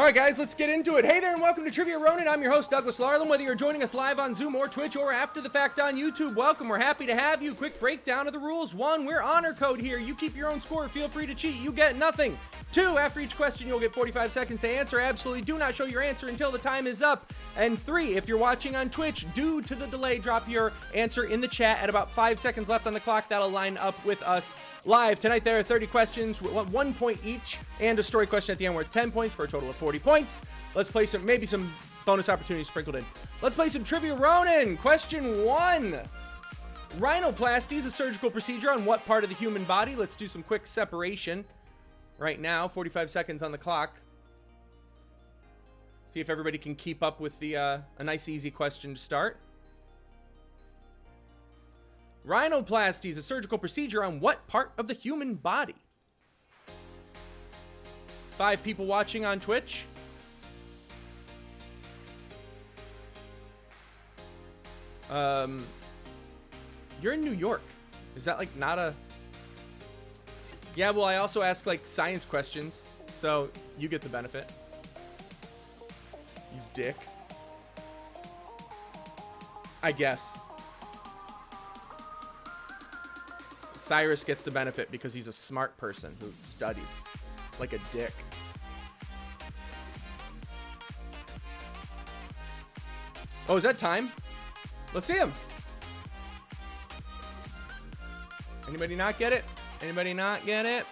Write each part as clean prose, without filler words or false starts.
Alright guys, let's get into it. Hey there and welcome to Trivia Ronin. I'm your host Douglas Larlin. Whether you're joining us live on Zoom or Twitch or after the fact on YouTube, welcome. We're happy to have you. Quick breakdown of the rules. 1, we're honor code here. You keep your own score. Feel free to cheat. You get nothing. 2, after each question you'll get 45 seconds to answer. Absolutely do not show your answer until the time is up. And 3, if you're watching on Twitch, due to the delay, drop your answer in the chat at about 5 seconds left on the clock. That'll line up with us live. Tonight there are 30 questions, 1 point each, and a story question at the end worth 10 points for a total of 40 points. Let's play maybe some bonus opportunities sprinkled in. Let's play some Trivia Ronin. Question 1. Rhinoplasty is a surgical procedure on what part of the human body? Let's do some quick separation right now. 45 seconds on the clock. See if everybody can keep up with the a nice easy question to start. Rhinoplasty is a surgical procedure on what part of the human body? 5 people watching on Twitch. You're in New York. Is that like not a... Yeah, well, I also ask like science questions, so you get the benefit. You dick. I guess. Cyrus gets the benefit because he's a smart person who studied like a dick. Oh, is that time? Let's see him. Anybody not get it? Anybody not get it?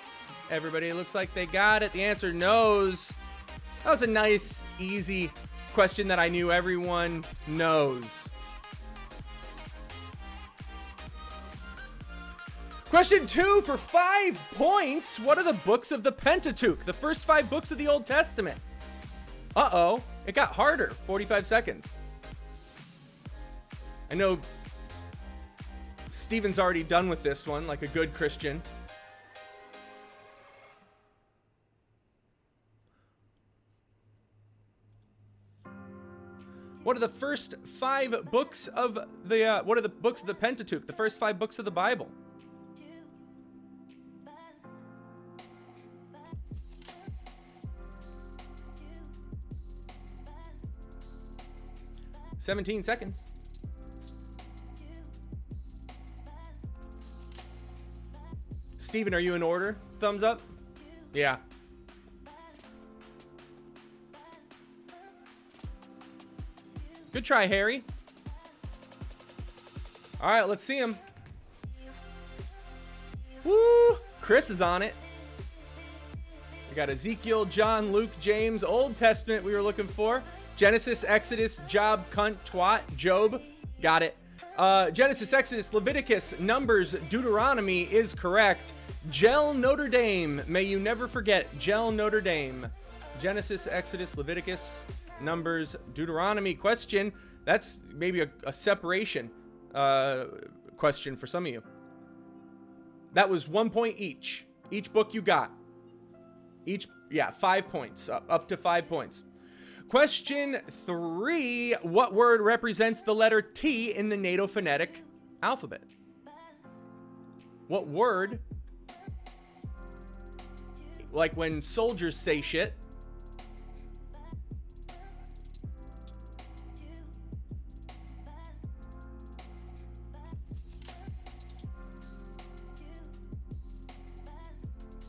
Everybody looks like they got it. The answer knows. That was a nice, easy question that I knew everyone knows. Question 2 for 5 points. What are the books of the Pentateuch? The first 5 books of the Old Testament. Uh-oh. It got harder. 45 seconds. I know Steven's already done with this one, like a good Christian. What are the first 5 books of the, what are the books of the Pentateuch? The first 5 books of the Bible. "17 seconds. Steven, are you in order? Thumbs up? Yeah. Good try, Harry. All right, let's see him. Woo! Chris is on it. We got Ezekiel, John, Luke, James, Old Testament we were looking for. Genesis, Exodus, Job, cunt, twat, Job. Got it. Genesis, Exodus, Leviticus, Numbers, Deuteronomy is correct. Gel Notre Dame. May you never forget. Gel Notre Dame. Genesis, Exodus, Leviticus, Numbers, Deuteronomy. Question. That's maybe a separation question for some of you. That was 1 point each. Each book you got. Each, yeah, 5 points. Up to 5 points. Question 3. What word represents the letter T in the NATO phonetic alphabet? What word, like when soldiers say shit,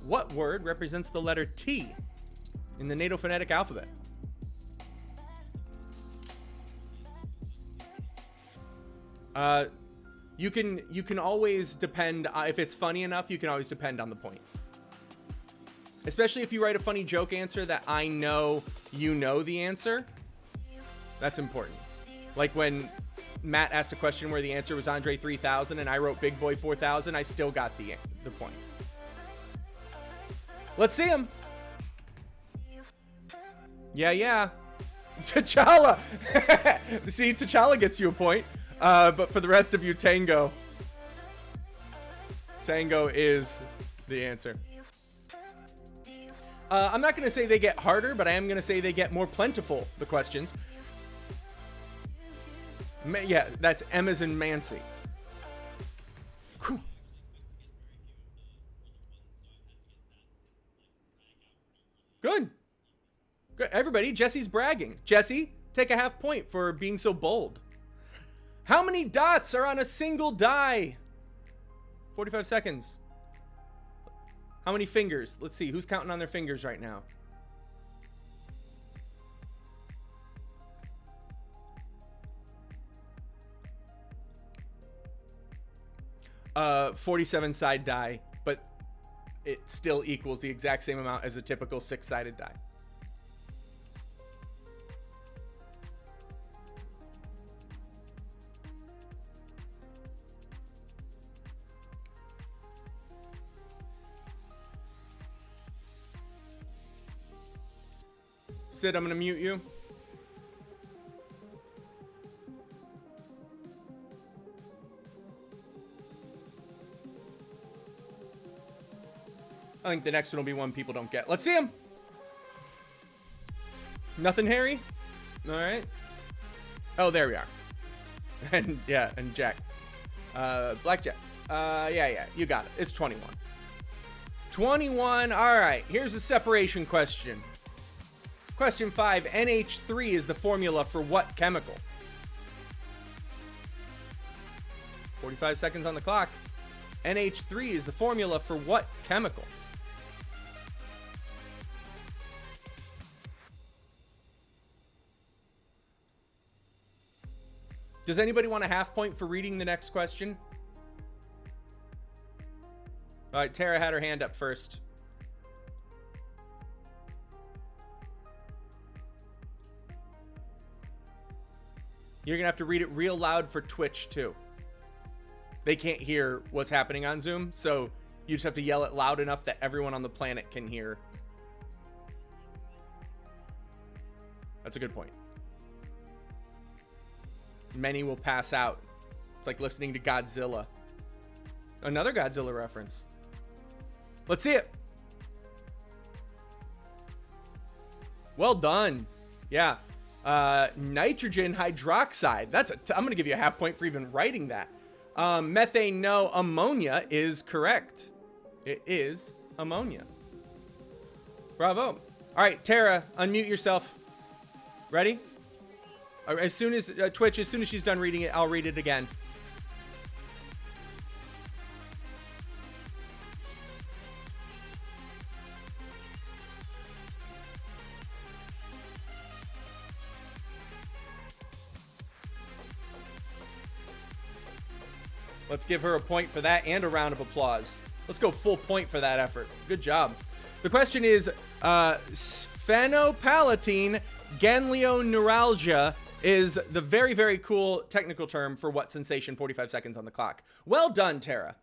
what word represents the letter T in the NATO phonetic alphabet? You can always depend, if it's funny enough, you can always depend on the point. Especially if you write a funny joke answer that I know you know the answer. That's important. Like when Matt asked a question where the answer was Andre 3000 and I wrote Big Boy 4000, I still got the point. Let's see him. Yeah. T'Challa. See, T'Challa gets you a point. But for the rest of you, Tango. Tango is the answer. I'm not going to say they get harder, but I am going to say they get more plentiful, the questions. Yeah, that's Emma's and Mancy. Whew. Good. Good. Everybody, Jesse's bragging. Jesse, take a half point for being so bold. How many dots are on a single die? 45 seconds. How many fingers? Let's see. Who's counting on their fingers right now? Uh, 47 side die, but it still equals the exact same amount as a typical 6-sided die. Sid, I'm gonna mute you. I think the next one will be one people don't get. Let's see him. Nothing, Harry? All right. Oh, there we are. And yeah, and Jack. Blackjack. Yeah, you got it. It's 21. 21. All right. Here's a separation question. Question 5. NH3 is the formula for what chemical? 45 seconds on the clock. NH3 is the formula for what chemical? Does anybody want a half point for reading the next question? All right, Tara had her hand up first. You're gonna have to read it real loud for Twitch too. They can't hear what's happening on Zoom, so you just have to yell it loud enough that everyone on the planet can hear. That's a good point. Many will pass out. It's like listening to Godzilla. Another Godzilla reference. Let's see it. Well done. Yeah. Nitrogen hydroxide. I'm going to give you a half point for even writing that. Methane, no. Ammonia is correct. It is ammonia. Bravo. All right, Tara, unmute yourself. Ready? As soon as Twitch, as soon as she's done reading it, I'll read it again. Let's give her a point for that and a round of applause. Let's go full point for that effort. Good job. The question is, sphenopalatine ganglioneuralgia is the very, very cool technical term for what sensation. 45 seconds on the clock. Well done, Tara.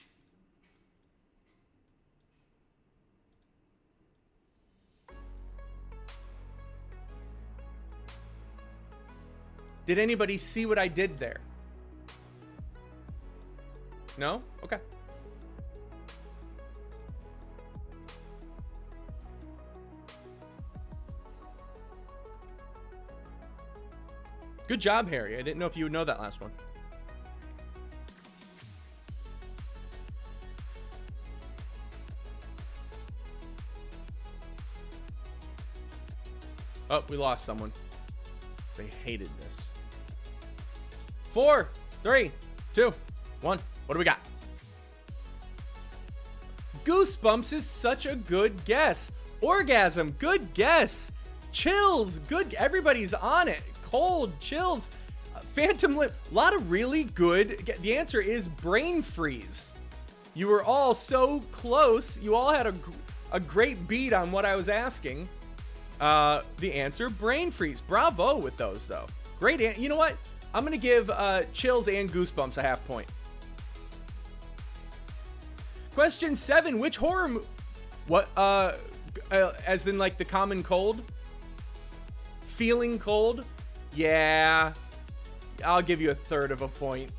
Did anybody see what I did there? No? Okay. Good job, Harry. I didn't know if you would know that last one. Oh, we lost someone. They hated this. 4, 3, 2, 1. What do we got? Goosebumps is such a good guess. Orgasm, good guess. Chills, good. Everybody's on it. Cold, chills. Phantom Limb, a lot of really good. The answer is brain freeze. You were all so close. You all had a great beat on what I was asking. The answer, brain freeze. Bravo with those, though. Great. You know what? I'm going to give chills and goosebumps a half point. Question 7, which horror what, as in like the common cold? Feeling cold? Yeah. I'll give you a third of a point.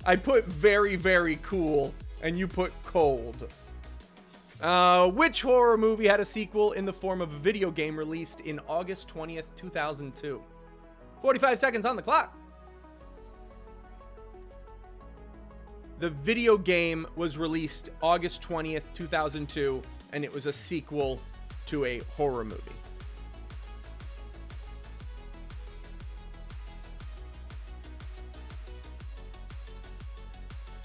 I put very, very cool, and you put cold. Which horror movie had a sequel in the form of a video game released in August 20th, 2002? 45 seconds on the clock. The video game was released August 20th, 2002, and it was a sequel to a horror movie.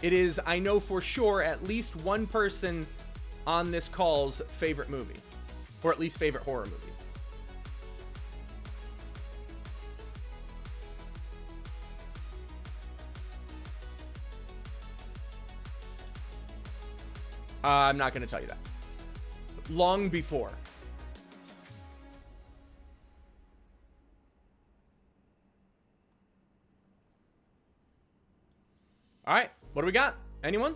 It is, I know for sure, at least one person on this call's favorite movie, or at least favorite horror movie. I'm not going to tell you that. Long before. All right, what do we got? Anyone?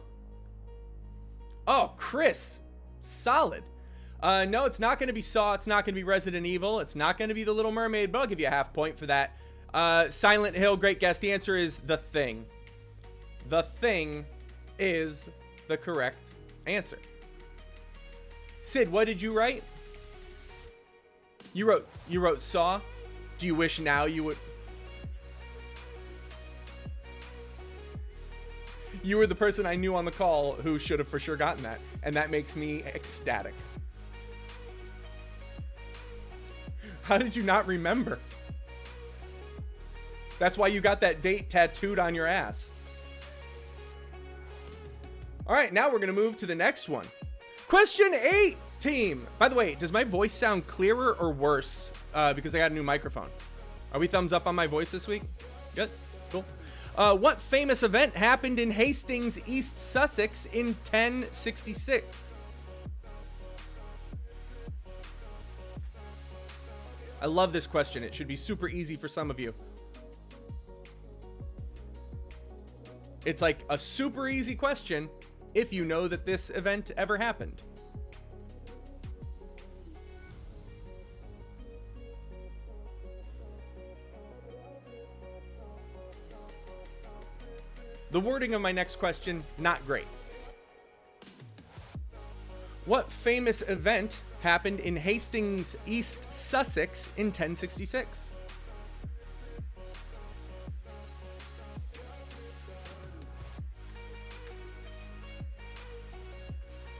Oh, Chris. Solid. No, it's not going to be Saw. It's not going to be Resident Evil. It's not going to be The Little Mermaid, but I'll give you a half point for that. Silent Hill, great guess. The answer is The Thing. The Thing is the correct answer. Sid, what did you write? You wrote Saw. Do you wish now you would? You were the person I knew on the call who should have for sure gotten that, and that makes me ecstatic. How did you not remember? That's why you got that date tattooed on your ass. All right, now we're gonna move to the next one. Question 8, team. By the way, does my voice sound clearer or worse because I got a new microphone? Are we thumbs up on my voice this week? Good, cool. What famous event happened in Hastings, East Sussex in 1066? I love this question. It should be super easy for some of you. It's like a super easy question if you know that this event ever happened. The wording of my next question, not great. What famous event happened in Hastings, East Sussex in 1066?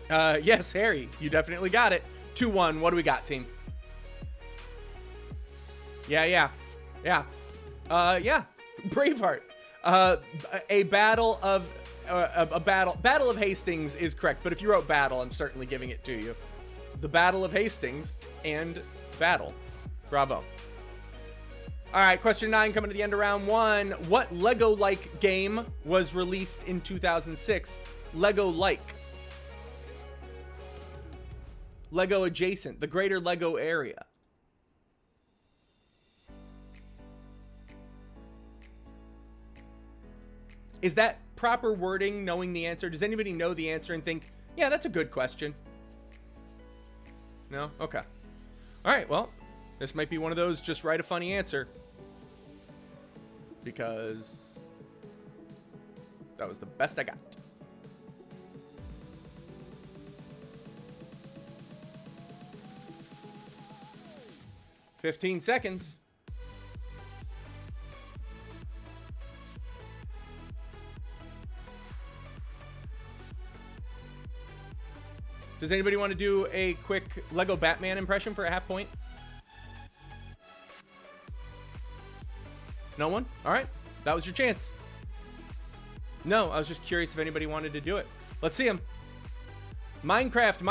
Yes, Harry, you definitely got it. 2-1. What do we got, team? Yeah. Braveheart. A battle of Battle of Hastings is correct, but if you wrote battle, I'm certainly giving it to you. The Battle of Hastings and battle. Bravo. All right, question 9 coming to the end of round 1. What Lego-like game was released in 2006? Lego-like. Lego adjacent, the greater Lego area. Is that proper wording, knowing the answer? Does anybody know the answer and think, yeah, that's a good question? No? Okay. All right, well, this might be one of those just write a funny answer. Because that was the best I got. $15 seconds. Does anybody want to do a quick Lego Batman impression for a half point? No one? All right. That was your chance. No, I was just curious if anybody wanted to do it. Let's see them. Minecraft.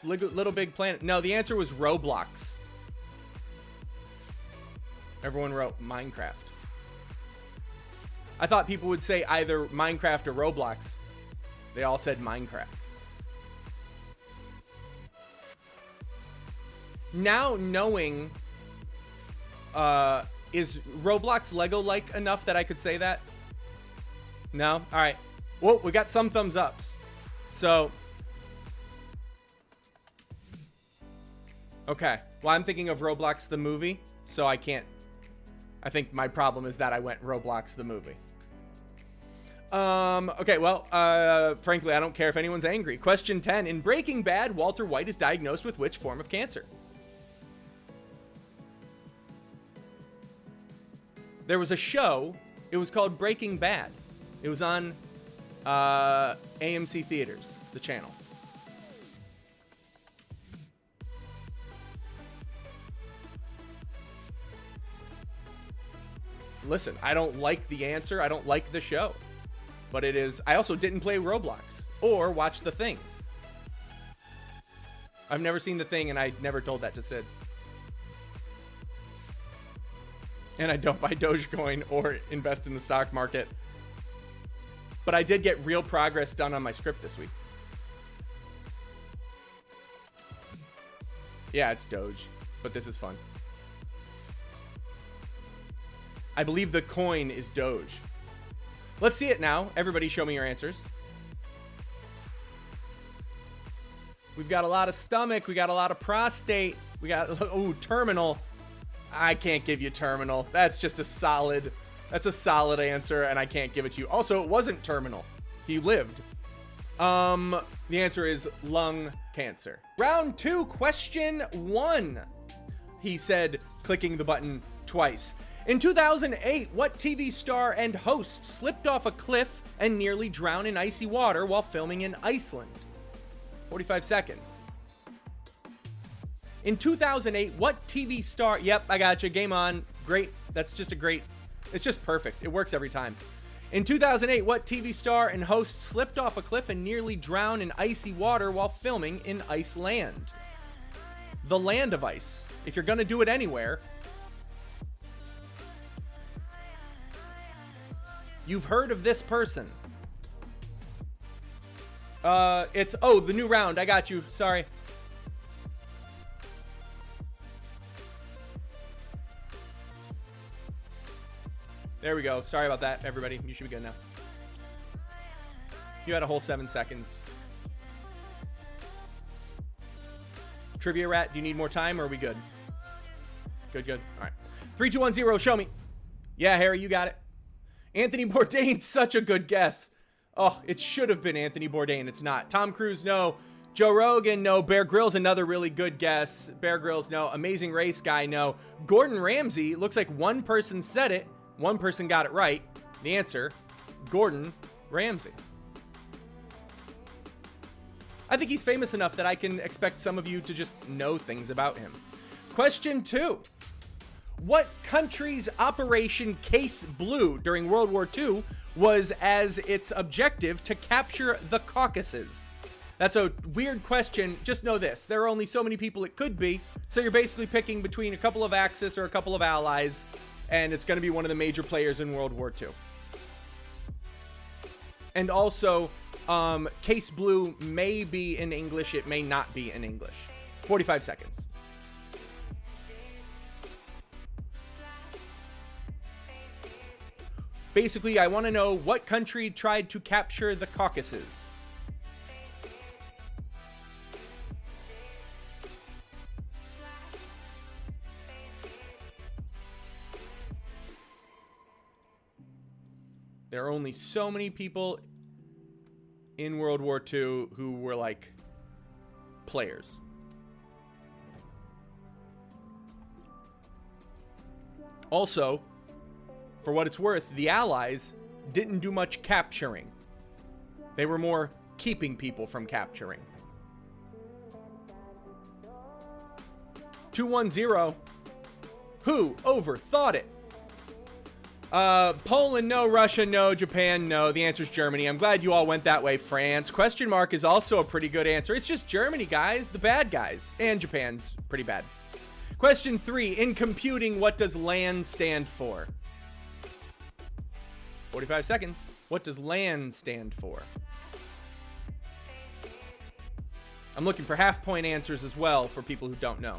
Little Big Planet. No, the answer was Roblox. Everyone wrote Minecraft. I thought people would say either Minecraft or Roblox. They all said Minecraft. Now knowing, is Roblox Lego-like enough that I could say that? No? All right. Well, we got some thumbs ups. So, okay. Well, I'm thinking of Roblox the movie, so I can't. I think my problem is that I went Roblox the movie. Okay, well, frankly, I don't care if anyone's angry. Question 10. In Breaking Bad, Walter White is diagnosed with which form of cancer? There was a show. It was called Breaking Bad. It was on AMC Theaters, the channel. listen, I don't like the answer. I don't like the show. But it is... I also didn't play Roblox or watch The Thing. I've never seen The Thing, and I never told that to Sid. And I don't buy Dogecoin or invest in the stock market. But I did get real progress done on my script this week. Yeah, it's Doge, but this is fun. I believe the coin is Doge. Let's see it now. Everybody show me your answers. We've got a lot of stomach. We got a lot of prostate. We got, ooh, terminal. I can't give you terminal. That's just a solid, that's a solid answer, and I can't give it to you. Also, it wasn't terminal. He lived. The answer is lung cancer. Round 2, question 1. He said, clicking the button twice. In 2008, what TV star and host slipped off a cliff and nearly drowned in icy water while filming in Iceland? 45 seconds. In 2008, what TV star... Yep, I got you. Game on. Great. That's just a great... It's just perfect. It works every time. In 2008, what TV star and host slipped off a cliff and nearly drowned in icy water while filming in Iceland? The land of ice. If you're going to do it anywhere... You've heard of this person. It's... Oh, the new round. I got you. Sorry. There we go. Sorry about that, everybody. You should be good now. You had a whole 7 seconds. Trivia Rat, do you need more time or are we good? Good, good. All right. 3, 2, 1, 0. Show me. Yeah, Harry, you got it. Anthony Bourdain, such a good guess. Oh, it should have been Anthony Bourdain. It's not. Tom Cruise, no. Joe Rogan, no. Bear Grylls, another really good guess. Bear Grylls, no. Amazing Race guy, no. Gordon Ramsay, looks like one person said it. One person got it right. The answer, Gordon Ramsay. I think he's famous enough that I can expect some of you to just know things about him. Question 2. What country's Operation Case Blue during World War II was as its objective to capture the Caucasus? That's a weird question. Just know this. There are only so many people it could be. So you're basically picking between a couple of Axis or a couple of allies. And it's going to be one of the major players in World War II. And also, Case Blue may be in English. It may not be in English. 45 seconds. Basically, I want to know what country tried to capture the Caucasus. There are only so many people in World War II who were like players. Also, for what it's worth, the Allies didn't do much capturing. They were more keeping people from capturing. 210. Who overthought it? Poland, no. Russia, no. Japan, no. The answer's Germany. I'm glad you all went that way. France. Question mark is also a pretty good answer. It's just Germany, guys. The bad guys. And Japan's pretty bad. Question 3. In computing, what does LAN stand for? 45 seconds. What does LAN stand for? I'm looking for half-point answers as well for people who don't know.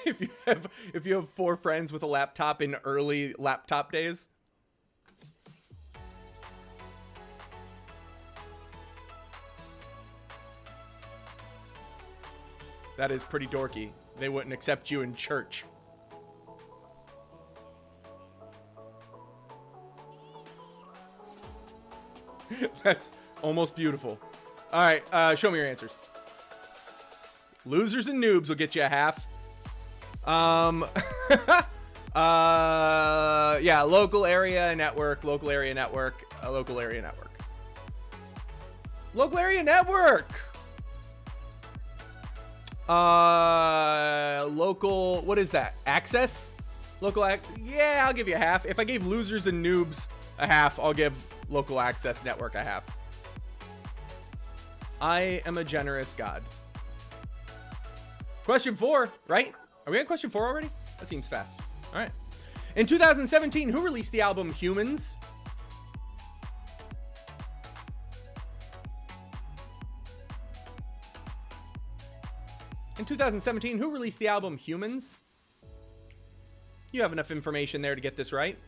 if you have 4 friends with a laptop in early laptop days. That is pretty dorky. They wouldn't accept you in church. That's almost beautiful. All right, show me your answers. Losers and noobs will get you a half. Yeah, local area network, local area network, local area network. Local area network. Local, what is that? Access? Yeah, I'll give you a half. If I gave losers and noobs a half, I'll give local access network a half. I am a generous God. Question 4, right? Are we on question 4 already? That seems fast. All right. In 2017, who released the album Humans? In 2017, who released the album Humans? You have enough information there to get this right.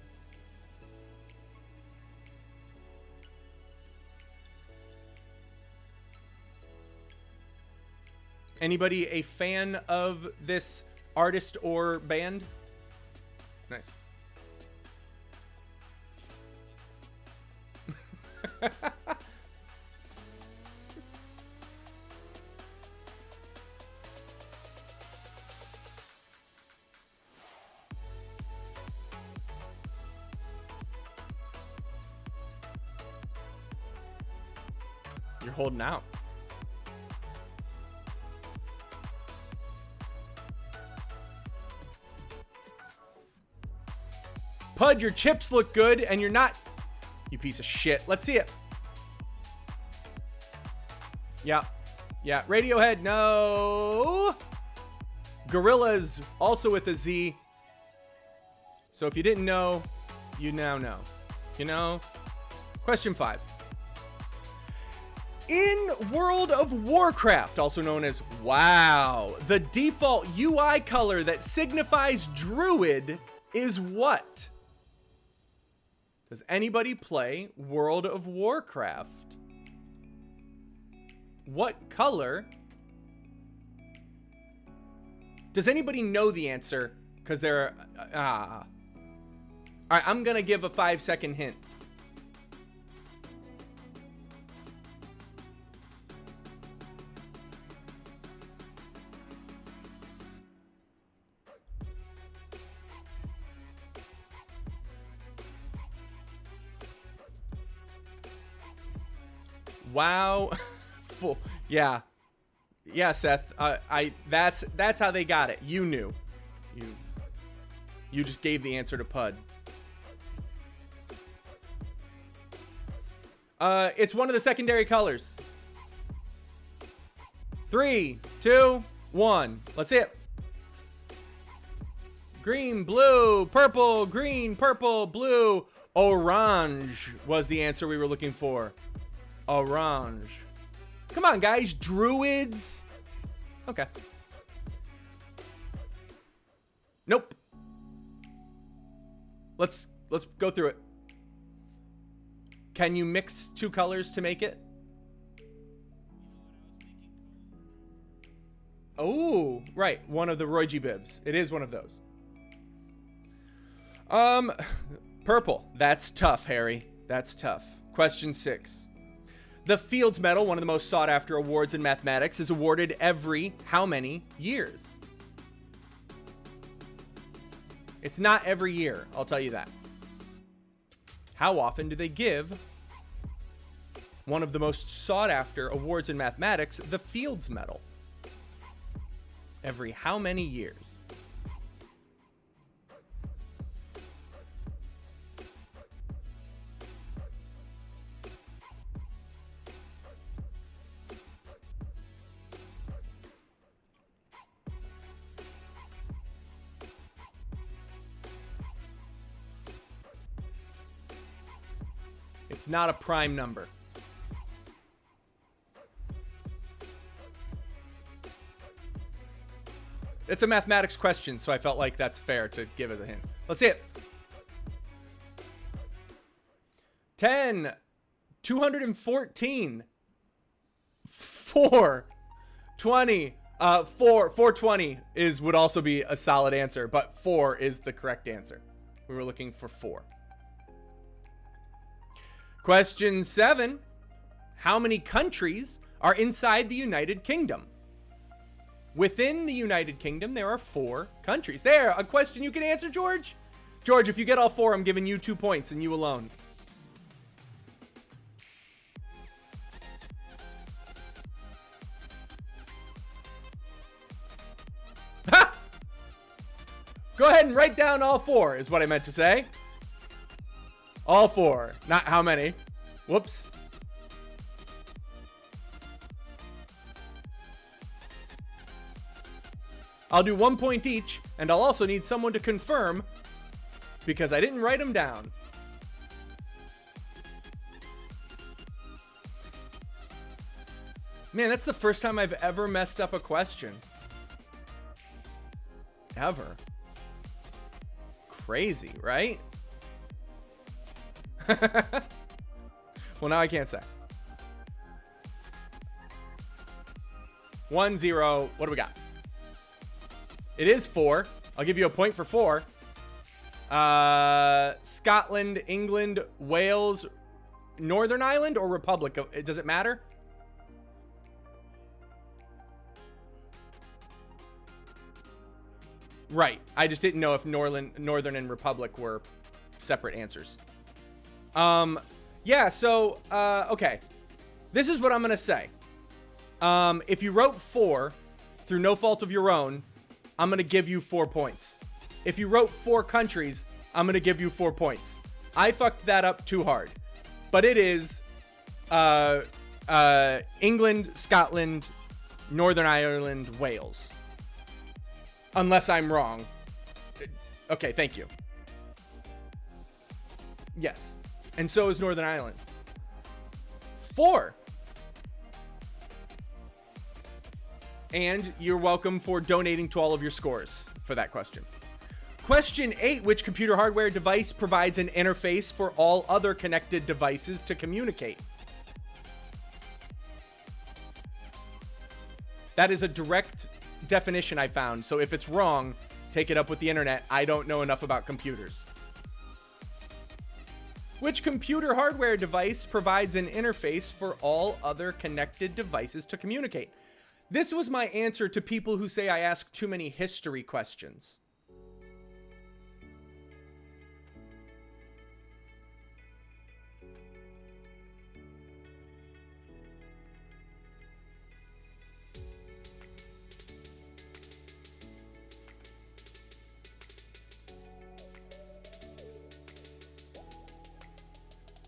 Anybody a fan of this artist or band? Nice. You're holding out. Pud, your chips look good and you're not. You piece of shit. Let's see it. Yeah. Yeah. Radiohead, no. Gorillas, also with a Z. So if you didn't know, you now know. You know? Question 5. In World of Warcraft, also known as WoW, the default UI color that signifies druid is what? Does anybody play World of Warcraft? What color? Does anybody know the answer? Because they're... All right, I'm going to give a 5-second hint. Wow. Yeah. Yeah, Seth. That's how they got it. You knew. You just gave the answer to Pud. It's one of the secondary colors. 3, 2, 1. Let's see it. Green, blue, purple, green, purple, blue. Orange was the answer we were looking for. Orange. Come on, guys. Druids. Okay. Nope. Let's go through it. Can you mix two colors to make it? Oh, right. One of the Roy G. Bibs. It is one of those. Purple. That's tough, Harry. That's tough. Question 6. The Fields Medal, one of the most sought after awards in mathematics, is awarded every how many years? It's not every year, I'll tell you that. How often do they give one of the most sought after awards in mathematics, the Fields Medal? Every how many years? It's not a prime number. It's a mathematics question, so I felt like that's fair to give as a hint. Let's see it. 10, 214, 4, 20, 420 would also be a solid answer, but 4 is the correct answer. We were looking for 4. Question 7. How many countries are inside the United Kingdom? Within the United Kingdom, there are 4 countries. There, a question you can answer, George? George, if you get all 4, I'm giving you 2 points and you alone. Ha! Go ahead and write down all 4 is what I meant to say. All 4, not how many. Whoops. I'll do 1 point each, and I'll also need someone to confirm because I didn't write them down. Man, that's the first time I've ever messed up a question. Ever. Crazy, right? Well, now I can't say. 1-0. What do we got? It is 4. I'll give you a point for 4. Scotland, England, Wales, Northern Ireland, or Republic? Does it matter? Right. I just didn't know if Northern and Republic were separate answers. Yeah, so, okay. This is what I'm going to say. If you wrote 4 through no fault of your own, I'm going to give you 4 points. If you wrote 4 countries, I'm going to give you 4 points. I fucked that up too hard. But it is England, Scotland, Northern Ireland, Wales. Unless I'm wrong. Okay, thank you. Yes. And so is Northern Ireland. 4. And you're welcome for donating to all of your scores for that question. Question 8, which computer hardware device provides an interface for all other connected devices to communicate? That is a direct definition I found. So if it's wrong, take it up with the internet. I don't know enough about computers. Which computer hardware device provides an interface for all other connected devices to communicate? This was my answer to people who say I ask too many history questions.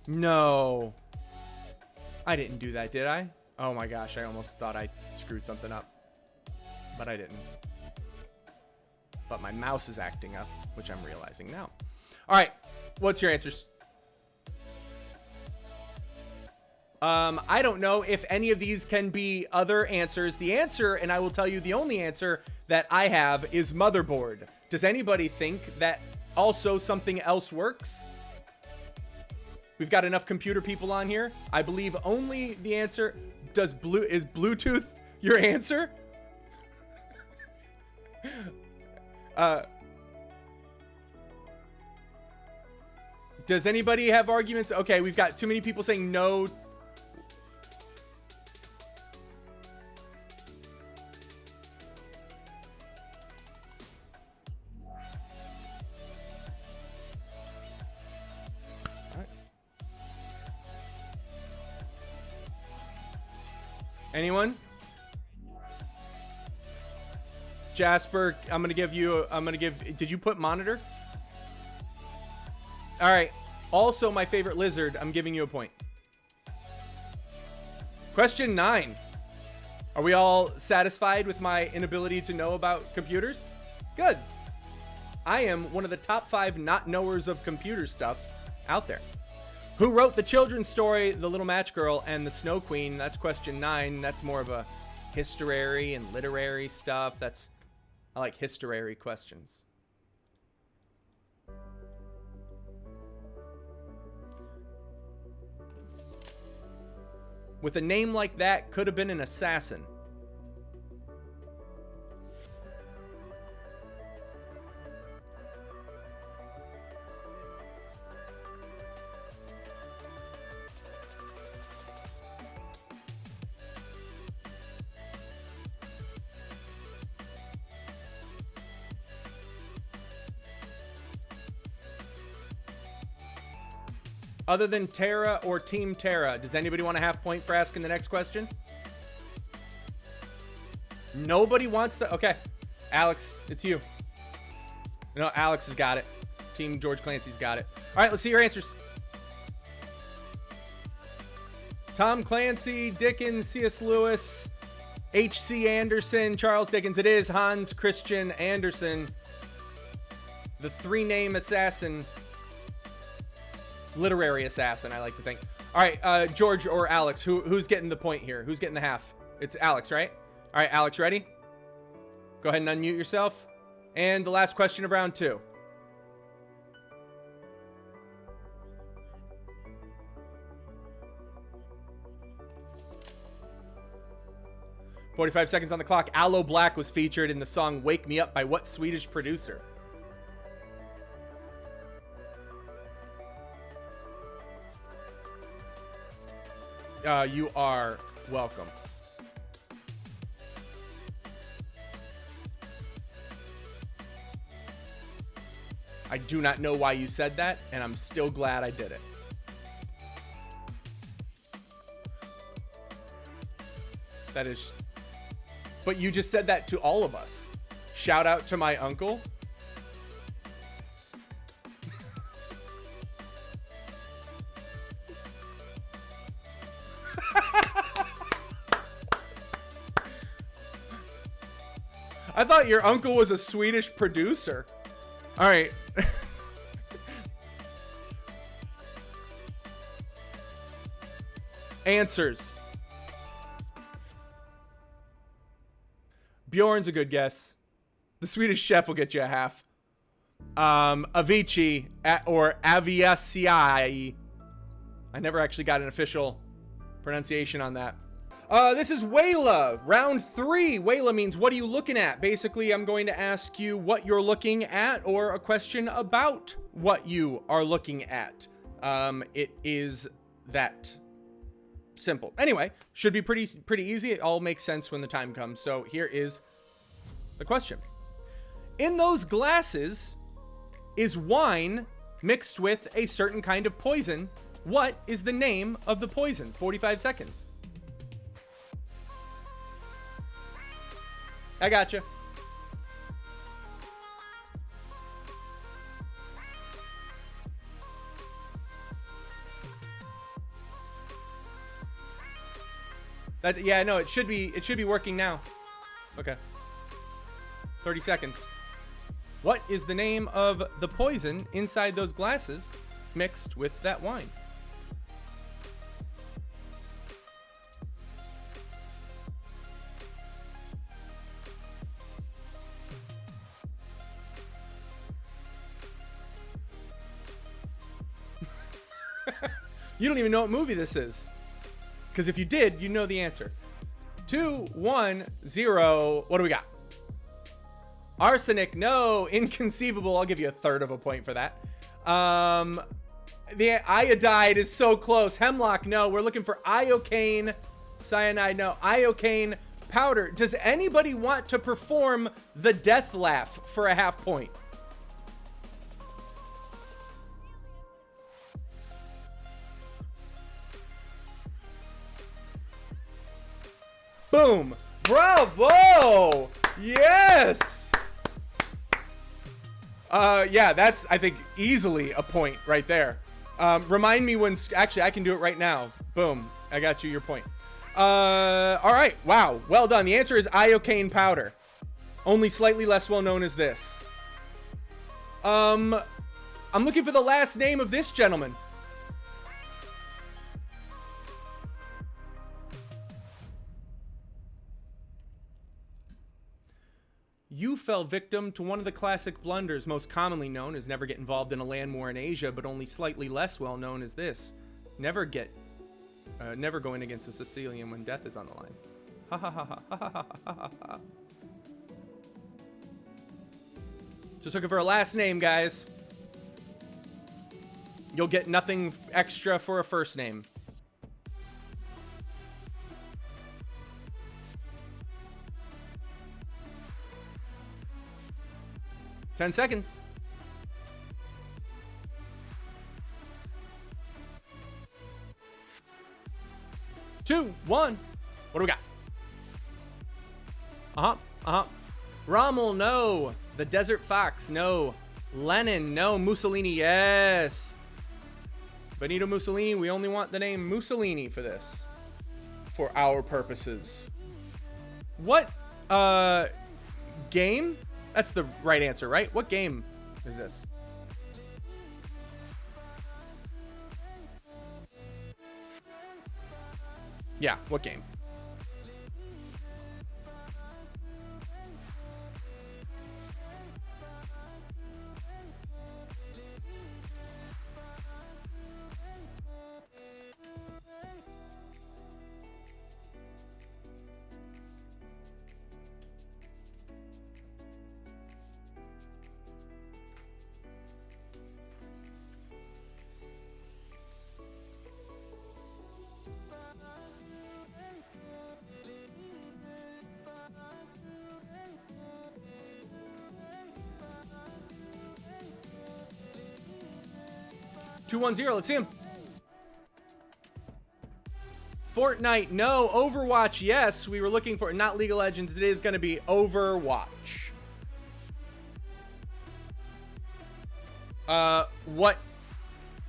No. I didn't do that, did I? Oh my gosh, I almost thought I screwed something up. But I didn't. But my mouse is acting up, which I'm realizing now. All right, what's your answers? I don't know if any of these can be other answers. The answer, and I will tell you the only answer that I have, is motherboard. Does anybody think that also something else works? We've got enough computer people on here. I believe only the answer is Bluetooth your answer? Does anybody have arguments? Okay, we've got too many people saying no. Anyone? Jasper, did you put monitor? All right. Also, my favorite lizard, I'm giving you a point. Question 9. Are we all satisfied with my inability to know about computers? Good. I am one of the top 5 not knowers of computer stuff out there. Who wrote the children's story, The Little Match Girl and the Snow Queen? That's question 9. That's more of a history and literary stuff. I like history questions. With a name like that, could have been an assassin. Other than Terra or Team Terra, does anybody want a half point for asking the next question? Nobody wants the... Okay. Alex, it's you. No, Alex has got it. Team George Clancy's got it. All right, let's see your answers. Tom Clancy, Dickens, C.S. Lewis, H.C. Anderson, Charles Dickens. It is Hans Christian Andersen, the three-name assassin, literary assassin, I like to think. All right, George or Alex, who's getting the point here? Who's getting the half? It's Alex, right? All right, Alex, ready? Go ahead and unmute yourself. And the last question of round 2. "45 seconds on the clock. Aloe Black was featured in the song Wake Me Up by what Swedish producer?" You are welcome. I do not know why you said that, and I'm still glad I did it. That is... But you just said that to all of us. Shout out to my uncle. I thought your uncle was a Swedish producer. All right. Answers. Bjorn's a good guess. The Swedish Chef will get you a half. Avicii or Aviaci. I never actually got an official pronunciation on that. This is Wayla, round 3. Wayla means, what are you looking at? Basically, I'm going to ask you what you're looking at or a question about what you are looking at. It is that simple. Anyway, should be pretty easy. It all makes sense when the time comes. So here is the question. In those glasses is wine mixed with a certain kind of poison. What is the name of the poison? 45 seconds. I got you. Yeah, no, it should be working now. Okay. 30 seconds. What is the name of the poison inside those glasses mixed with that wine? You don't even know what movie this is. Because if you did, you know the answer. 2, 1, 0. What do we got? Arsenic. No. Inconceivable. I'll give you a third of a point for that. The iodide is so close. Hemlock. No. We're looking for iocane. Cyanide. No. Iocane powder. Does anybody want to perform the death laugh for a half point? Boom. Bravo. Yes. Yeah, that's, I think, easily a point right there. Remind me when, actually, I can do it right now. Boom. I got you your point. All right. Wow. Well done. The answer is iocane powder. Only slightly less well known as this. I'm looking for the last name of this gentleman. You fell victim to one of the classic blunders most commonly known as never get involved in a land war in Asia, but only slightly less well known as this. Never going against a Sicilian when death is on the line. Ha ha ha ha ha ha ha ha. Just looking for a last name, guys. You'll get nothing extra for a first name. "10 seconds. 2, 1. What do we got? Rommel, no. The Desert Fox, no. Lenin, no. Mussolini, yes. Benito Mussolini, we only want the name Mussolini for this. For our purposes. What game? That's the right answer, right? What game is this? Yeah, what game? Two, 1, 0. Let's see him. Fortnite, no. Overwatch, yes. We were looking for not League of Legends. It is going to be Overwatch. What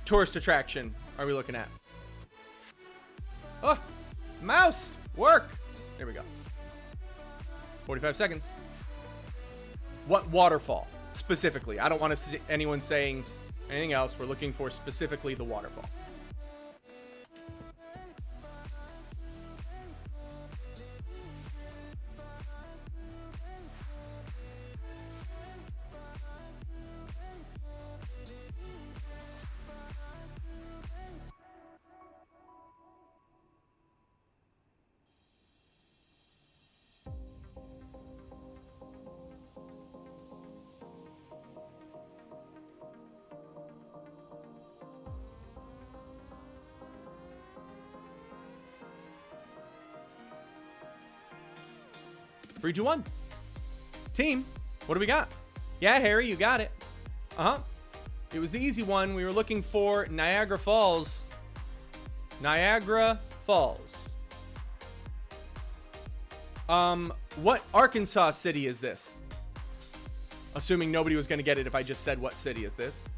tourist attraction are we looking at? Oh, mouse, work. There we go. 45 seconds. What waterfall specifically? I don't want to see anyone saying anything else. We're looking for specifically the waterfall. Three, 2, 1. Team, what do we got? Yeah, Harry, you got it. It was the easy one. We were looking for Niagara Falls. Niagara Falls. What Arkansas city is this? Assuming nobody was going to get it if I just said what city is this.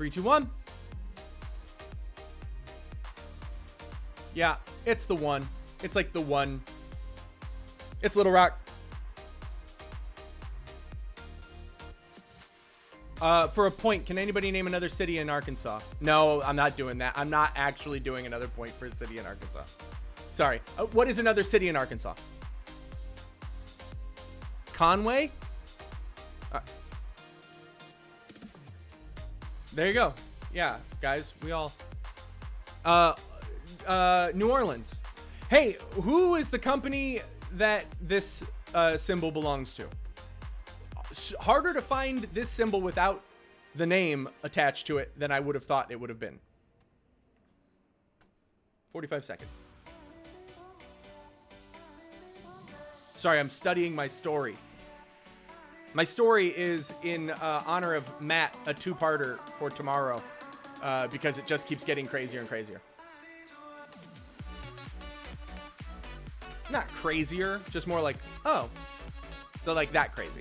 Three, 2, 1. Yeah, it's the one. It's like the one. It's Little Rock. For a point, can anybody name another city in Arkansas? No, I'm not doing that. I'm not actually doing another point for a city in Arkansas. Sorry. What is another city in Arkansas? Conway? There you go. Yeah, guys, we all... New Orleans. Hey, who is the company that this symbol belongs to? Harder to find this symbol without the name attached to it than I would have thought it would have been. 45 seconds. Sorry, I'm studying my story. My story is in honor of Matt, a two-parter for tomorrow, because it just keeps getting crazier and crazier. Not crazier, just more like, oh, so like that crazy.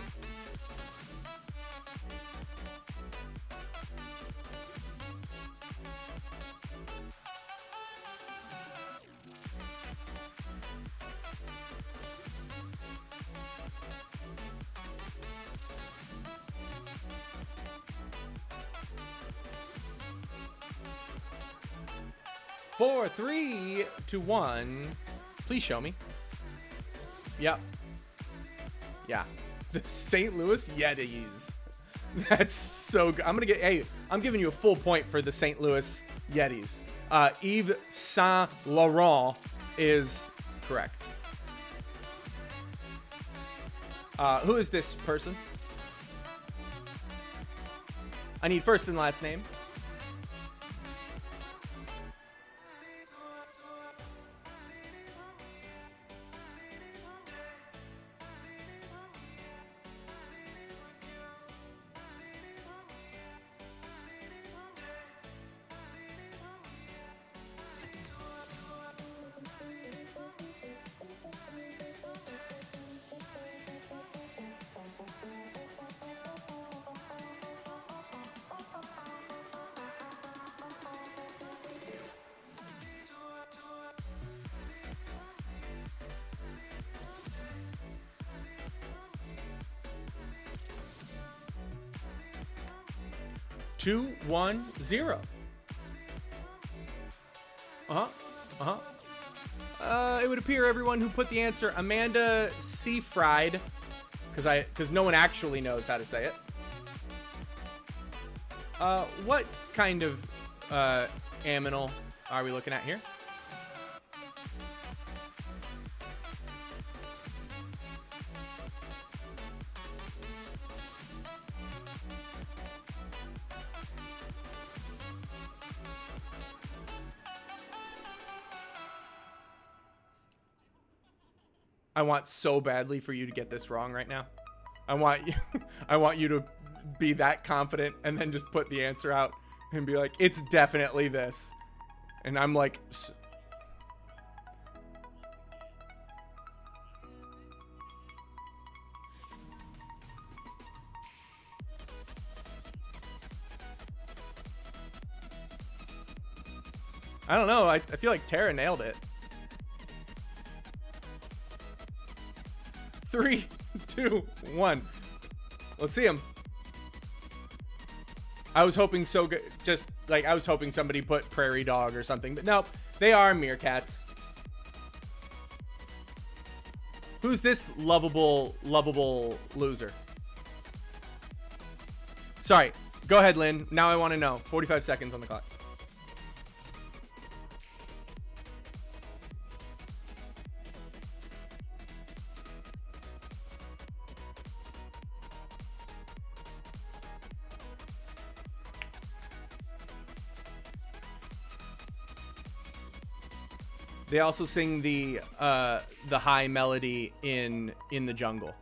4, 3, 2, 1. Please show me. Yep. Yeah. The St. Louis Yetis. That's so good. I'm gonna get. Hey, I'm giving you a full point for the St. Louis Yetis. Yves Saint Laurent is correct. Who is this person? I need first and last name. Two, 1, 0. It would appear everyone who put the answer Amanda Seafried, because no one actually knows how to say it. What kind of aminal are we looking at here? I want so badly for you to get this wrong right now. I want you to be that confident and then just put the answer out and be like, it's definitely this. And I'm like, I don't know. I feel like Tara nailed it. 3, 2, 1. Let's see him. I was hoping so good. Just like I was hoping somebody put prairie dog or something, but nope. They are meerkats. Who's this lovable loser? Sorry. Go ahead, Lynn. Now I want to know. 45 seconds on the clock. They also sing the high melody in the jungle.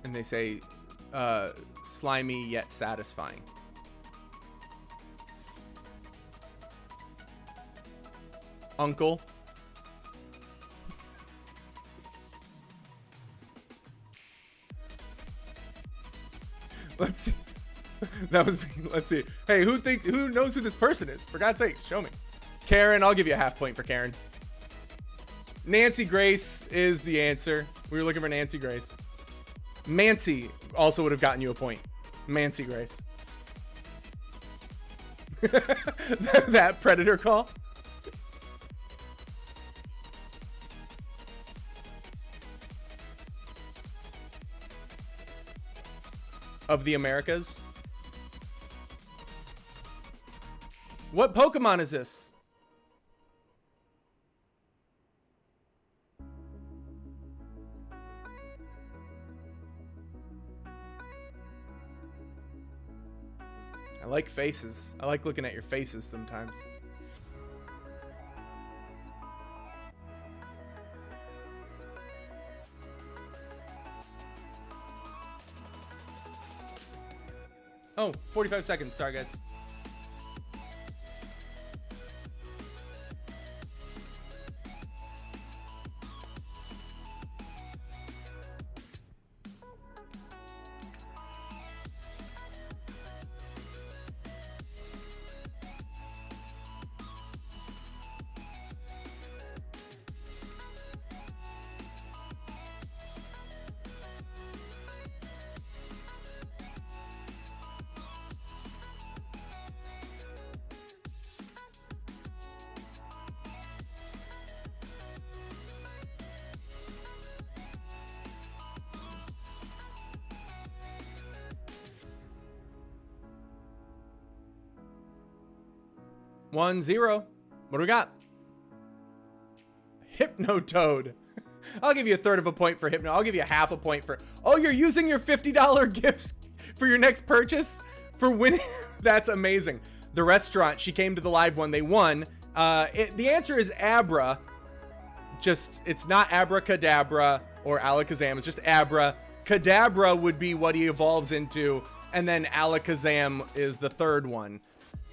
And they say slimy yet satisfying. Uncle. Let's see. That was me. Let's see. Hey, who knows who this person is? For God's sake, show me. Karen, I'll give you a half point for Karen. Nancy Grace is the answer. We were looking for Nancy Grace. Mancy also would have gotten you a point. Mancy Grace. That predator call. Of the Americas. What Pokemon is this? I like faces. I like looking at your faces sometimes. Oh, 45 seconds. Sorry, guys. 1-0. What do we got? Hypnotoad. I'll give you a third of a point for Hypno. I'll give you half a point for... Oh, you're using your $50 gifts for your next purchase for winning? That's amazing. The restaurant, she came to the live one, they won. The answer is Abra. It's not Abracadabra or Alakazam. It's just Abra. Kadabra would be what he evolves into. And then Alakazam is the third one.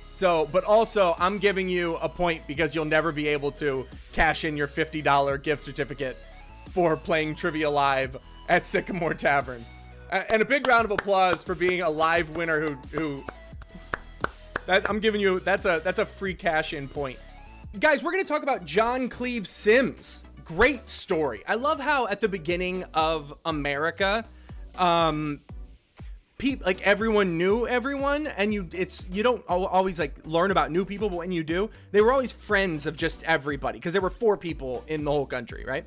So, but also, I'm giving you a point because you'll never be able to cash in your $50 gift certificate for playing Trivia Live at Sycamore Tavern. And a big round of applause for being a live winner I'm giving you, that's a free cash in point. Guys, we're going to talk about John Cleve Sims. Great story. I love how at the beginning of America, like everyone knew everyone, and you don't always like learn about new people, but when you do, they were always friends of just everybody because there were 4 people in the whole country, right?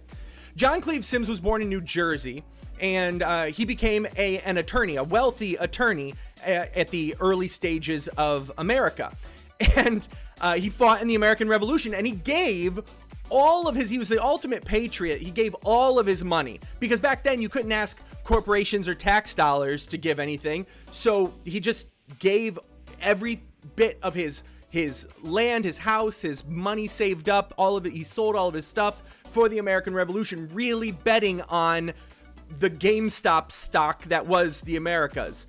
John Cleve Sims was born in New Jersey, and he became an attorney, a wealthy attorney at the early stages of America. And he fought in the American Revolution, and he gave he was the ultimate patriot. He gave all of his money because back then you couldn't ask corporations or tax dollars to give anything. So he just gave every bit of his land, his house, his money saved up, all of it. He sold all of his stuff for the American Revolution, really betting on the GameStop stock that was the Americas.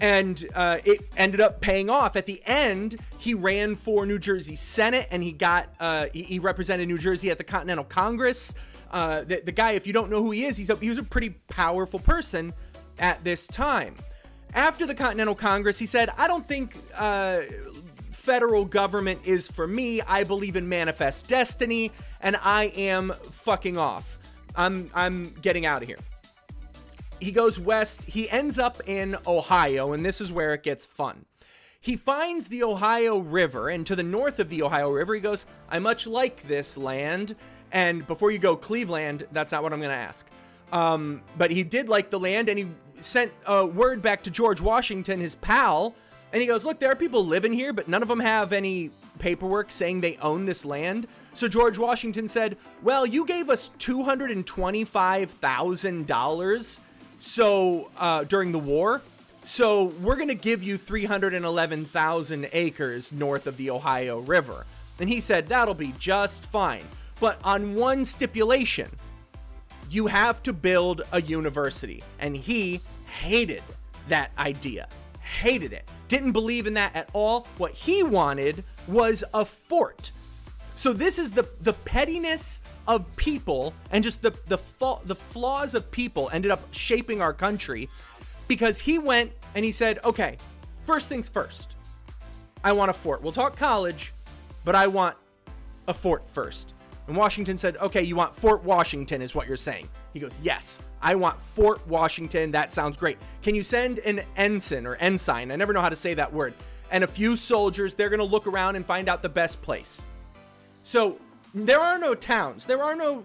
And it ended up paying off. At the end, he ran for New Jersey Senate, and he represented New Jersey at the Continental Congress. The guy, if you don't know who he is, he was a pretty powerful person at this time. After the Continental Congress, he said, I don't think federal government is for me. I believe in manifest destiny, and I am fucking off. I'm getting out of here. He goes west. He ends up in Ohio, and this is where it gets fun. He finds the Ohio River, and to the north of the Ohio River, he goes, I much like this land. And before you go, Cleveland, that's not what I'm going to ask. But he did like the land, and he sent a word back to George Washington, his pal, and he goes, look, there are people living here, but none of them have any paperwork saying they own this land. So George Washington said, well, you gave us $225,000 during the war. So we're going to give you 311,000 acres north of the Ohio River. And he said, that'll be just fine. But on one stipulation, you have to build a university. And he hated that idea. Hated it. Didn't believe in that at all. What he wanted was a fort. So this is the pettiness of people, and just the flaws of people ended up shaping our country, because he went and he said, okay, first things first, I want a fort. We'll talk college, but I want a fort first. And Washington said, okay, you want Fort Washington is what you're saying. He goes, yes, I want Fort Washington. That sounds great. Can you send an ensign or ensign? I never know how to say that word. And a few soldiers. They're going to look around and find out the best place. So there are no towns. There are no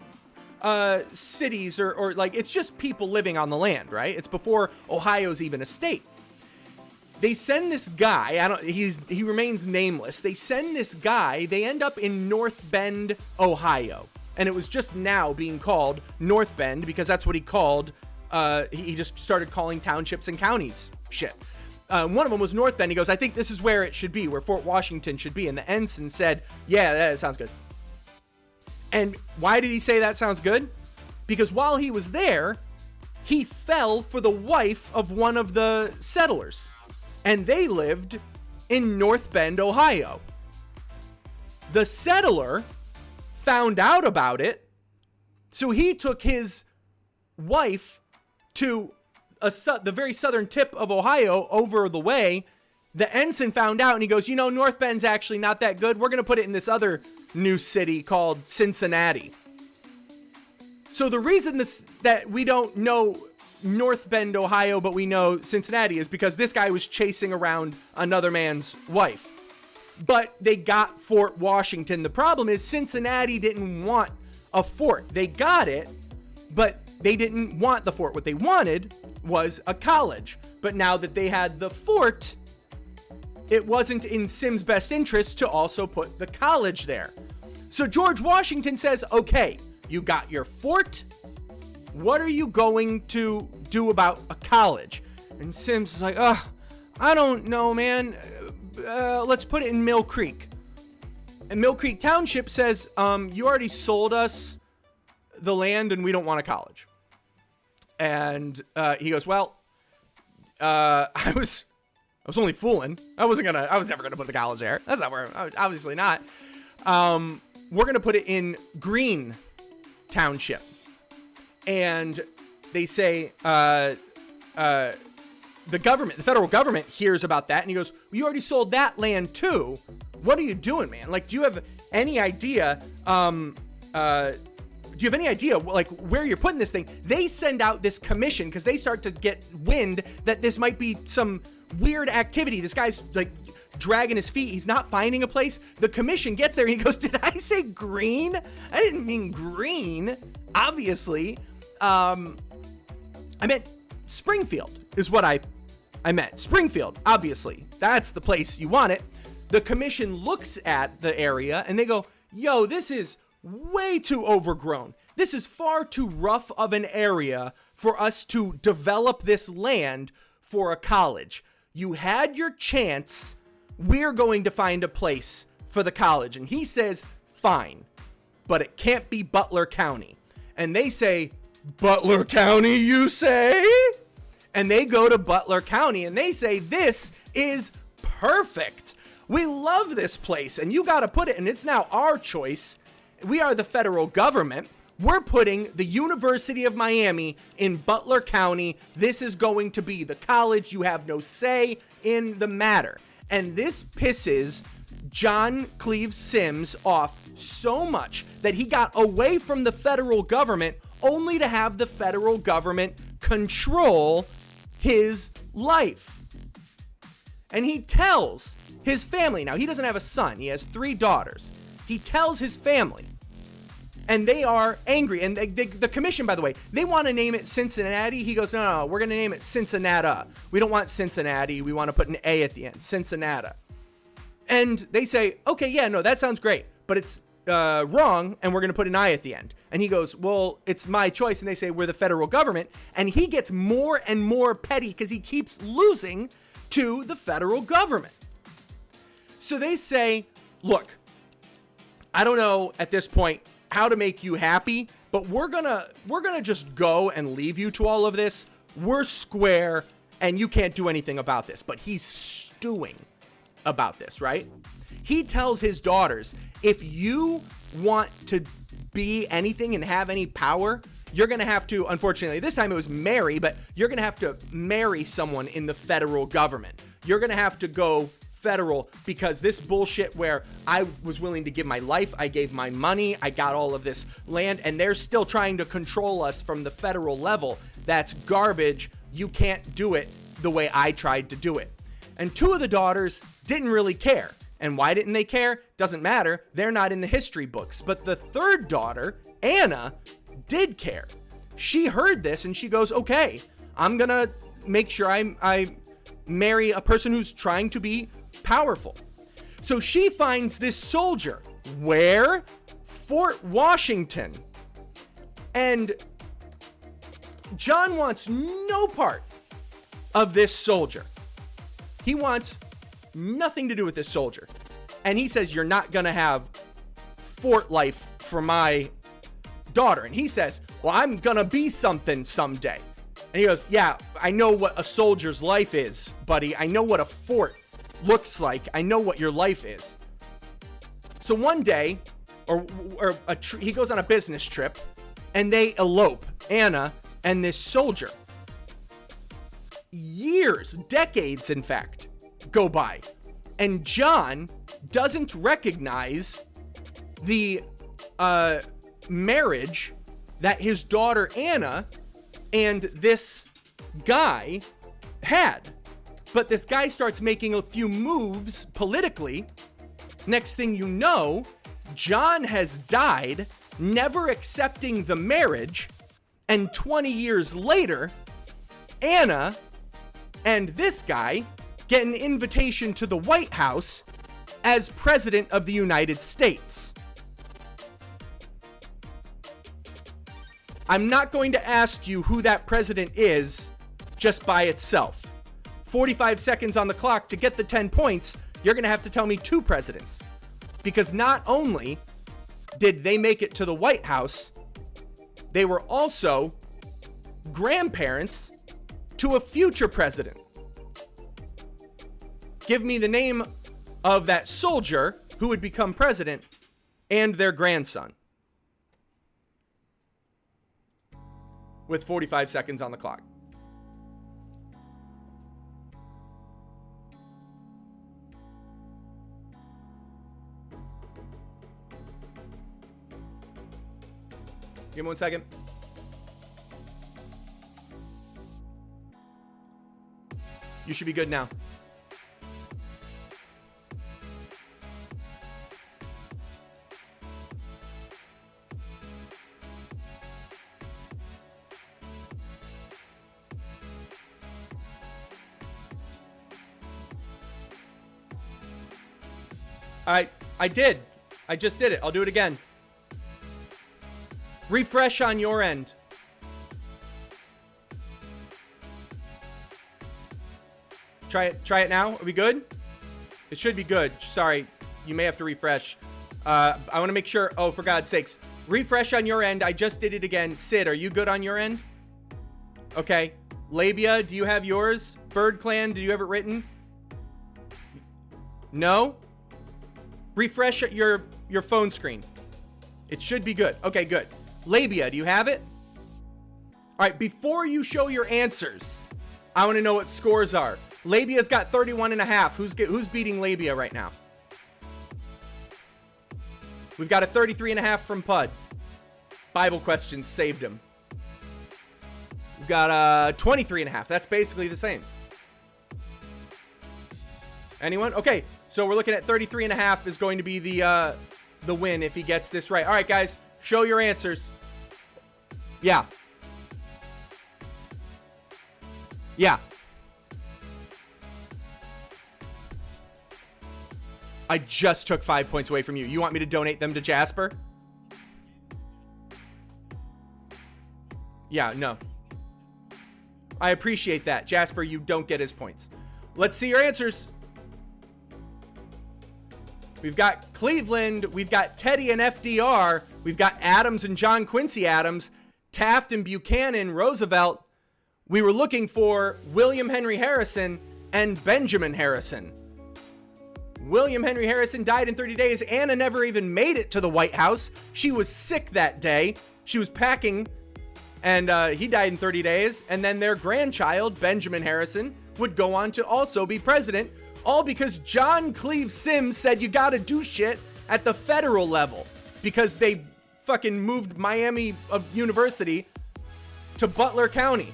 cities or like, it's just people living on the land, right? It's before Ohio's even a state. They send this guy, he remains nameless. They send this guy, they end up in North Bend, Ohio. And it was just now being called North Bend because that's what he called, he just started calling townships and counties shit. One of them was North Bend. He goes, I think this is where it should be, where Fort Washington should be. And the ensign said, yeah, that sounds good. And why did he say that sounds good? Because while he was there, he fell for the wife of one of the settlers. And they lived in North Bend, Ohio. The settler found out about it, so he took his wife to the very southern tip of Ohio over the way. The ensign found out, and he goes, North Bend's actually not that good. We're going to put it in this other new city called Cincinnati. So the reason that we don't know North Bend, Ohio, but we know Cincinnati is because this guy was chasing around another man's wife. But they got Fort Washington. The problem is Cincinnati didn't want a fort. They got it, but they didn't want the fort. What they wanted was a college. But now that they had the fort, it wasn't in Sims' best interest to also put the college there. So George Washington says, okay, you got your fort. What are you going to do about a college? And Sims is like, I don't know, man. Let's put it in Mill Creek. And Mill Creek Township says, you already sold us the land and we don't want a college. And he goes, well, I was only fooling. I was never gonna put the college there. That's not where, obviously not. We're gonna put it in Green Township. And they say, the federal government hears about that, and he goes, well, you already sold that land too. What are you doing, man? Like, do you have any idea, like where you're putting this thing? They send out this commission because they start to get wind that this might be some weird activity. This guy's like dragging his feet. He's not finding a place. The commission gets there and he goes, did I say green? I didn't mean green, obviously. I meant Springfield is what I meant. Springfield, obviously. That's the place you want it. The commission looks at the area and they go, yo, this is way too overgrown. This is far too rough of an area for us to develop this land for a college. You had your chance. We're going to find a place for the college. And he says, fine, but it can't be Butler County. And they say, Butler County, you say? And they go to Butler County and they say, this is perfect. We love this place and you got to put it, and it's now our choice. We are the federal government. We're putting the University of Miami in Butler County. This is going to be the college. You have no say in the matter. And this pisses John Cleves Sims off so much that he got away from the federal government only to have the federal government control his life. And he tells his family, now he doesn't have a son, he has 3 daughters. He tells his family, and they are angry. And the commission, by the way, they want to name it Cincinnati. He goes, no, we're going to name it Cincinnati. We don't want Cincinnati. We want to put an A at the end, Cincinnati. And they say, okay, yeah, no, that sounds great, but it's wrong, and we're going to put an I at the end. And he goes, well, it's my choice. And they say, we're the federal government. And he gets more and more petty because he keeps losing to the federal government. So they say, look, I don't know at this point how to make you happy, but we're gonna just go and leave you to all of this. We're square, and you can't do anything about this. But he's stewing about this, right? He tells his daughters, if you want to be anything and have any power, you're gonna have to, unfortunately, this time it was marry, but you're gonna have to marry someone in the federal government. You're gonna have to go federal, because this bullshit where I was willing to give my life, I gave my money, I got all of this land, and they're still trying to control us from the federal level. That's garbage. You can't do it the way I tried to do it. And 2 of the daughters didn't really care. And why didn't they care? Doesn't matter. They're not in the history books. But the 3rd daughter, Anna, did care. She heard this and she goes, okay, I'm gonna make sure I marry a person who's trying to be powerful. So she finds this soldier. Where? Fort Washington. And John wants no part of this soldier. He wants nothing to do with this soldier. And he says, you're not going to have fort life for my daughter. And he says, well, I'm going to be something someday. And he goes, yeah, I know what a soldier's life is, buddy. I know what a fort looks like. I know what your life is. So one day, he goes on a business trip, and they elope, Anna and this soldier. Years, decades, in fact, go by. And John doesn't recognize the marriage that his daughter Anna and this guy had. But this guy starts making a few moves politically. Next thing you know, John has died, never accepting the marriage. And 20 years later, Anna and this guy get an invitation to the White House as President of the United States? I'm not going to ask you who that president is just by itself. 45 seconds on the clock. To get the 10 points, you're going to have to tell me 2 presidents. Because not only did they make it to the White House, they were also grandparents to a future president. Give me the name of that soldier who would become president and their grandson. With 45 seconds on the clock. Give me 1 second. You should be good now. I did. I just did it. I'll do it again. Refresh on your end. Try it now. Are we good? It should be good. Sorry, you may have to refresh. I want to make sure. Oh, for God's sakes. Refresh on your end. I just did it again. Sid, are you good on your end? Okay. Labia, do you have yours? Bird Clan, do you have it written? No? Refresh your phone screen. It should be good. Okay, good. Labia, do you have it? All right, before you show your answers, I want to know what scores are. Labia's got 31.5. Who's beating Labia right now? We've got a 33.5 from Pud. Bible questions saved him. We've got a 23.5. That's basically the same. Anyone? Okay, so we're looking at 33.5 is going to be the win if he gets this right. All right, guys, show your answers. Yeah. Yeah. I just took 5 points away from you. You want me to donate them to Jasper? Yeah, no. I appreciate that. Jasper, you don't get his points. Let's see your answers. We've got Cleveland. We've got Teddy and FDR. We've got Adams and John Quincy Adams. Taft and Buchanan, Roosevelt. We were looking for William Henry Harrison and Benjamin Harrison. William Henry Harrison died in 30 days. Anna never even made it to the White House. She was sick that day. She was packing, and he died in 30 days. And then their grandchild, Benjamin Harrison, would go on to also be president, all because John Cleve Sims said you gotta do shit at the federal level because they fucking moved Miami University to Butler County.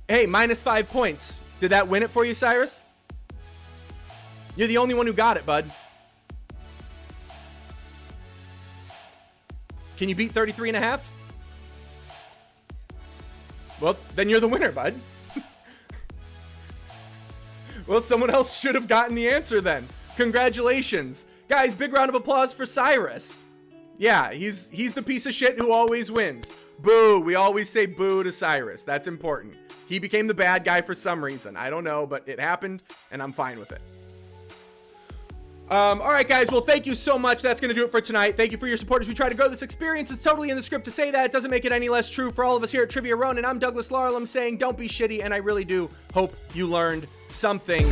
Hey, minus 5 points. Did that win it for you, Cyrus? You're the only one who got it, bud. Can you beat 33.5? Well, then you're the winner, bud. Well, someone else should have gotten the answer then. Congratulations. Guys, big round of applause for Cyrus. Yeah, he's the piece of shit who always wins. Boo. We always say boo to Cyrus. That's important. He became the bad guy for some reason. I don't know, but it happened, and I'm fine with it. All right, guys. Well, thank you so much. That's going to do it for tonight. Thank you for your support as we try to grow this experience. It's totally in the script to say that. It doesn't make it any less true for all of us here at Trivia Ronin. I'm Douglas Larlam saying don't be shitty, and I really do hope you learned something.